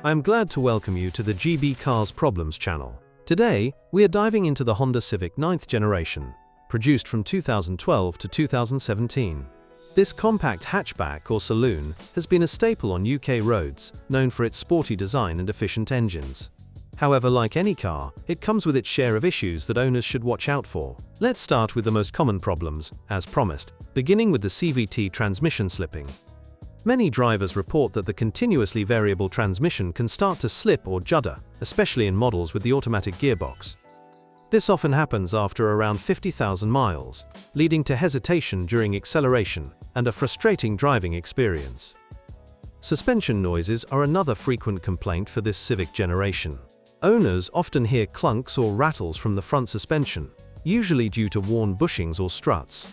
I am glad to welcome you to the GB Cars Problems channel. Today, we are diving into the Honda Civic 9th generation, produced from 2012 to 2017. This compact hatchback or saloon has been a staple on UK roads, known for its sporty design and efficient engines. However, like any car, it comes with its share of issues that owners should watch out for. Let's start with the most common problems, as promised, beginning with the CVT transmission slipping. Many drivers report that the continuously variable transmission can start to slip or judder, especially in models with the automatic gearbox. This often happens after around 50,000 miles, leading to hesitation during acceleration and a frustrating driving experience. Suspension noises are another frequent complaint for this Civic generation. Owners often hear clunks or rattles from the front suspension, usually due to worn bushings or struts.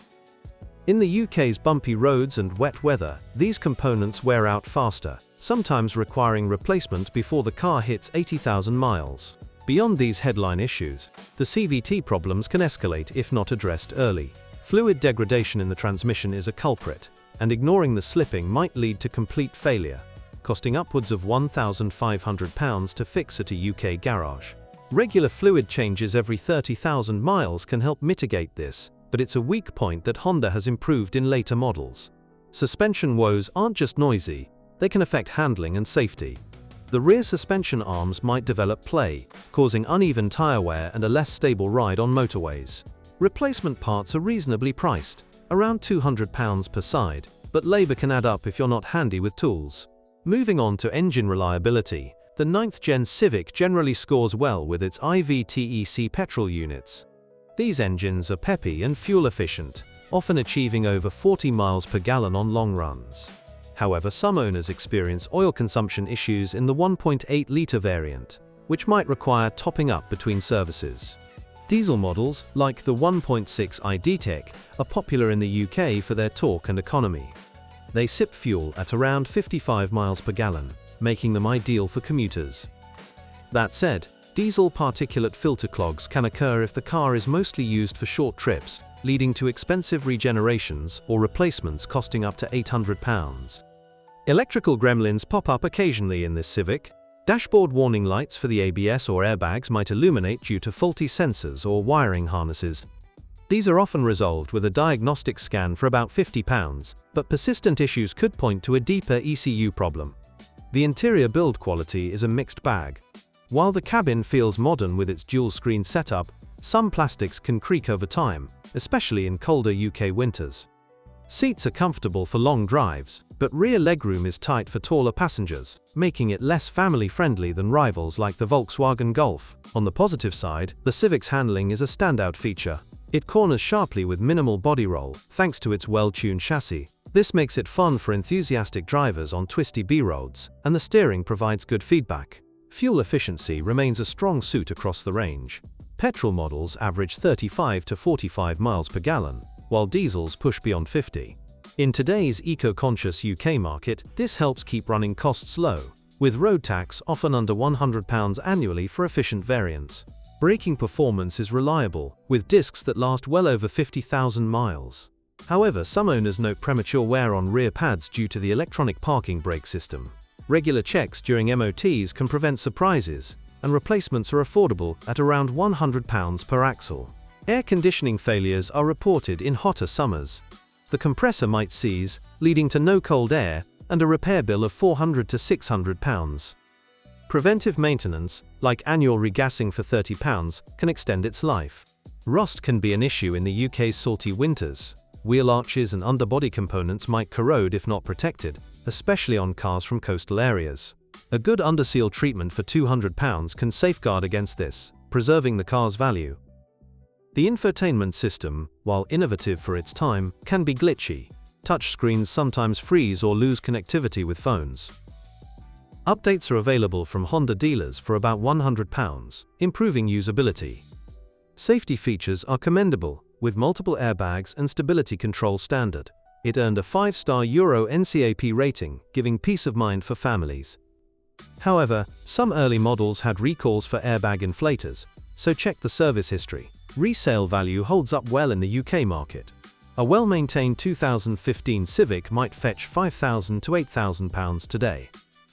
In the UK's bumpy roads and wet weather, these components wear out faster, sometimes requiring replacement before the car hits 80,000 miles. Beyond these headline issues, the CVT problems can escalate if not addressed early. Fluid degradation in the transmission is a culprit, and ignoring the slipping might lead to complete failure, costing upwards of £1,500 to fix at a UK garage. Regular fluid changes every 30,000 miles can help mitigate this, but it's a weak point that Honda has improved in later models. Suspension woes aren't just noisy, they can affect handling and safety. The rear suspension arms might develop play, causing uneven tire wear and a less stable ride on motorways. Replacement parts are reasonably priced, around £200 per side, but labor can add up if you're not handy with tools. Moving on to engine reliability, the 9th Gen Civic generally scores well with its IVTEC petrol units. These engines are peppy and fuel efficient, often achieving over 40 miles per gallon on long runs. However, some owners experience oil consumption issues in the 1.8-litre variant, which might require topping up between services. Diesel models, like the 1.6i D-Tech, are popular in the UK for their torque and economy. They sip fuel at around 55 miles per gallon, making them ideal for commuters. That said, diesel particulate filter clogs can occur if the car is mostly used for short trips, leading to expensive regenerations or replacements costing up to £800. Electrical gremlins pop up occasionally in this Civic. Dashboard warning lights for the ABS or airbags might illuminate due to faulty sensors or wiring harnesses. These are often resolved with a diagnostic scan for about £50, but persistent issues could point to a deeper ECU problem. The interior build quality is a mixed bag. While the cabin feels modern with its dual-screen setup, some plastics can creak over time, especially in colder UK winters. Seats are comfortable for long drives, but rear legroom is tight for taller passengers, making it less family-friendly than rivals like the Volkswagen Golf. On the positive side, the Civic's handling is a standout feature. It corners sharply with minimal body roll, thanks to its well-tuned chassis. This makes it fun for enthusiastic drivers on twisty B-roads, and the steering provides good feedback. Fuel efficiency remains a strong suit across the range. Petrol models average 35 to 45 miles per gallon, while diesels push beyond 50. In today's eco-conscious UK market, this helps keep running costs low, with road tax often under £100 annually for efficient variants. Braking performance is reliable, with discs that last well over 50,000 miles. However, some owners note premature wear on rear pads due to the electronic parking brake system. Regular checks during MOTs can prevent surprises, and replacements are affordable at around £100 per axle. Air conditioning failures are reported in hotter summers. The compressor might seize, leading to no cold air, and a repair bill of £400 to £600. Preventive maintenance, like annual regassing for £30, can extend its life. Rust can be an issue in the UK's salty winters. Wheel arches and underbody components might corrode if not protected, especially on cars from coastal areas. A good underseal treatment for £200 can safeguard against this, preserving the car's value. The infotainment system, while innovative for its time, can be glitchy. Touchscreens sometimes freeze or lose connectivity with phones. Updates are available from Honda dealers for about £100, improving usability. Safety features are commendable, with multiple airbags and stability control standard. It earned a 5-star Euro NCAP rating, giving peace of mind for families. However, some early models had recalls for airbag inflators, so check the service history. Resale value holds up well in the UK market. A well-maintained 2015 Civic might fetch £5,000 to £8,000 today.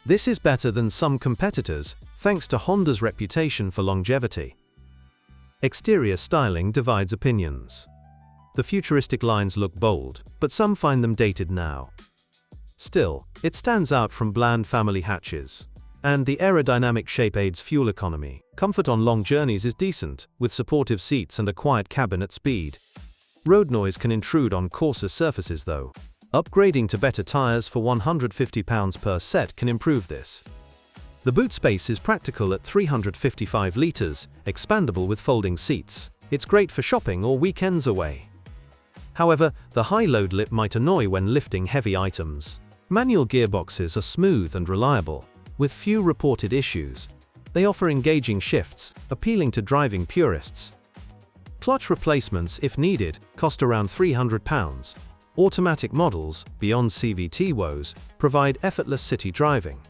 This is better than some competitors, thanks to Honda's reputation for longevity. Exterior styling divides opinions. The futuristic lines look bold, but some find them dated now. Still, it stands out from bland family hatches. And the aerodynamic shape aids fuel economy. Comfort on long journeys is decent, with supportive seats and a quiet cabin at speed. Road noise can intrude on coarser surfaces though. Upgrading to better tires for £150 per set can improve this. The boot space is practical at 355 litres, expandable with folding seats. It's great for shopping or weekends away. However, the high load lip might annoy when lifting heavy items. Manual gearboxes are smooth and reliable, with few reported issues. They offer engaging shifts, appealing to driving purists. Clutch replacements, if needed, cost around £300. Automatic models, beyond CVT woes, provide effortless city driving.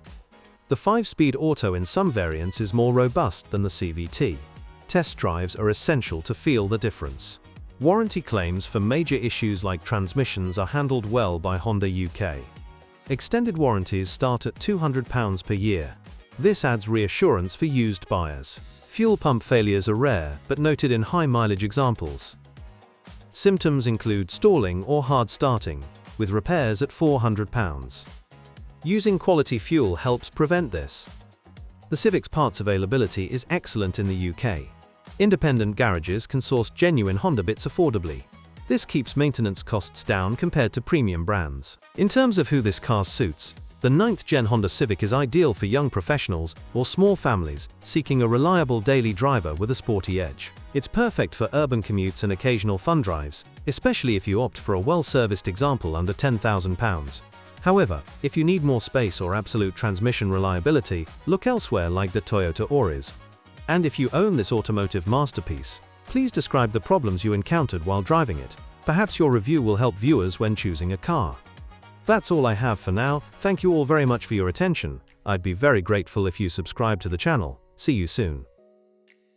The 5-speed auto in some variants is more robust than the CVT. Test drives are essential to feel the difference. Warranty claims for major issues like transmissions are handled well by Honda UK. Extended warranties start at £200 per year. This adds reassurance for used buyers. Fuel pump failures are rare, but noted in high-mileage examples. Symptoms include stalling or hard starting, with repairs at £400. Using quality fuel helps prevent this. The Civic's parts availability is excellent in the UK. Independent garages can source genuine Honda bits affordably. This keeps maintenance costs down compared to premium brands. In terms of who this car suits, the 9th Gen Honda Civic is ideal for young professionals or small families seeking a reliable daily driver with a sporty edge. It's perfect for urban commutes and occasional fun drives, especially if you opt for a well-serviced example under £10,000. However, if you need more space or absolute transmission reliability, look elsewhere like the Toyota Auris. And if you own this automotive masterpiece, please describe the problems you encountered while driving it. Perhaps your review will help viewers when choosing a car. That's all I have for now. Thank you all very much for your attention. I'd be very grateful if you subscribe to the channel. See you soon.